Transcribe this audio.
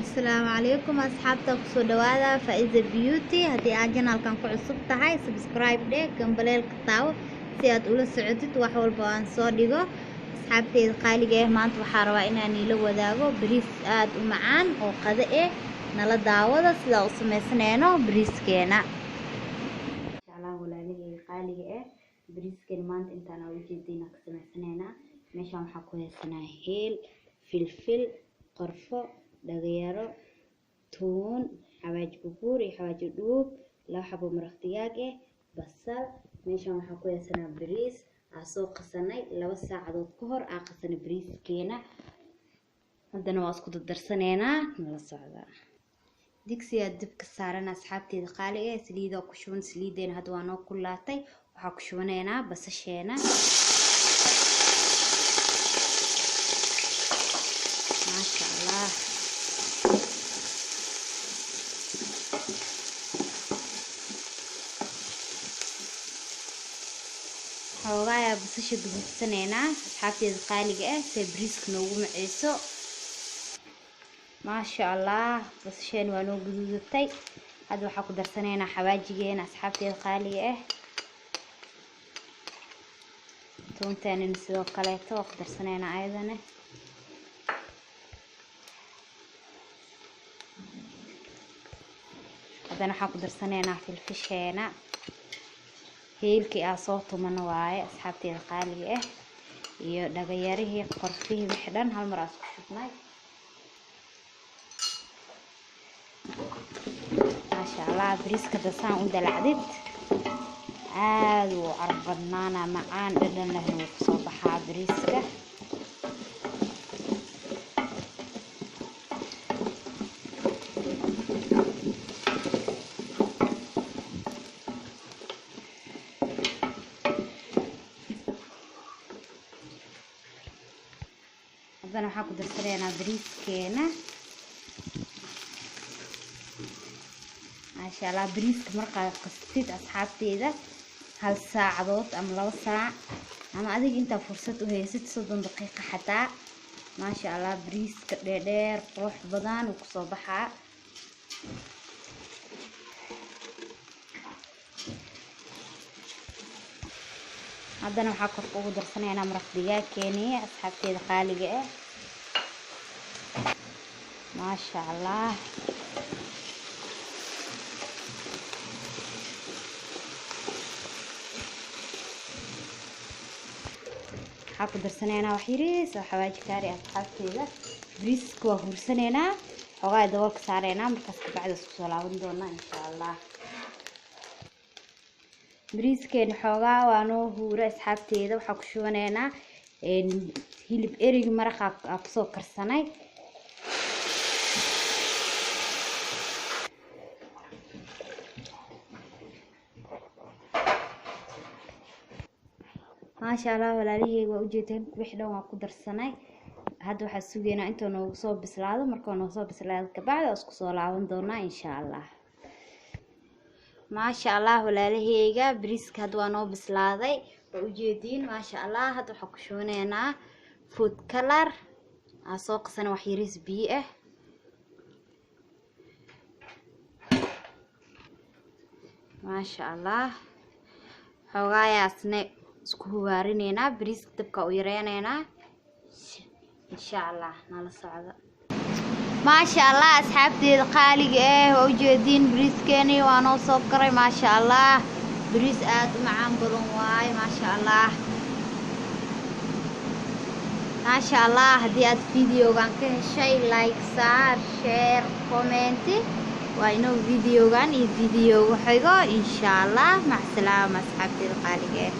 السلام عليكم أصحابتك سودوادا فإذا بيوتي هدي أجن كان ku cusub tahay subscribe dheh gambaleelka taawo si aad ula socotid wax walba aan soo dhigo asxaabteeda qaaliga ah maanta waxaa rabaa inaan ila wadaago bariis aad u macaan oo qado ah nala daawada sida u sameysneeno bariiskeena insha Allah walaalihii qaaliga ah bariiskeena maanta intaan u jeedina ka sameysneena meeshaan waxaa ku haysanaa heel filfil qorfo dhagayaro toon xawaaji buur iyo xawaaji dhuub laba xabo maraq digaag ah basal meeshaan waxaa ku haysanaa bariis aan soo qasanay 2 saacadood ka hor aan qasanay bariiskeena hadana waa isku dardarsaneynaa nala socda digsiga dibka saaran asxaabteeda qaaliga ah saliid ku shuban saliideena hadda waa noo kulaatay waxaa ku shubaneynaa basasheena maasha Allah xoogaya basasha dubsanayna asxaabteeda qaaliga ah si bariiska noogu maceyso maasha Allah basasheen waa noo guduudatay hadda waxaa ku darsanayna xawaajigeena asxaabteeda qaaliga ah toontaan sidoo kale ku darsanayna ayadana hadana waxaa ku darsanayna filfisheena heelkii aan soo tumano waaye asxaabteeda qaaliga ah iyo dhagayarihii qorfihii wixii dhan hal mar aan isku shubnay maasha Allah bariiska dasaan u dalacdid aad u arbadnaana macaan dhadhan leh uu soo baxaa bariiska hadana waxaa ku darsanayna bariiskeena maasha Allah bariiska markaa qastid asxaabteeda 1 saacadood ama 2 saac ama adiga inta fursad u haysid 30 daqiiqo xataa maasha Allah bariiska dheer qurux badan uu soo baxaa hadana waxaa kor ugu darsanayna maraq digaagkeeni asxaabteeda qaaliga ah maasha Allah waxaa ku darsanayna wax yariis oo xawaaji kaari asxaabteeda bariiska waa hursanayna xogaa daboolka saarayna markaas ka bacda isku soo laaban doona insha Allah bariiskeena xogaa waa noo huura asxaabteeda waxaa ku shubanayna hilib erig maraqa ku soo karsanay maasha Allah walaalihii waa u jeedeen wixii dhan waa ku darsanay hadda waxa sugeynaa inta noogu soo bislaado marka noo soo bislaado ka bacda isku soo laaban doona insha Allah maasha Allah walaalaheyga bariiska hadda waa noo bislaaday waa u jeedin maasha Allah hadda waxa ku shubaneynaa food color aan soo qasan wax yariis biyo ah maasha Allah xoogaayaasne isku huwaarinayna bariiska dabka u yareynayna insha Allah nala socda maasha Allah asxaabteeda qaaliga ah oo u jeedin bariiskeeni waa noo soo karay maasha Allah bariis aad u macaan badan waay maasha Allah maasha Allah hadii aad videogan ka heshay like saar share comment waa inoo videogan iyo video xigo insha Allah mac salaama asxaabteeda qaaliga ah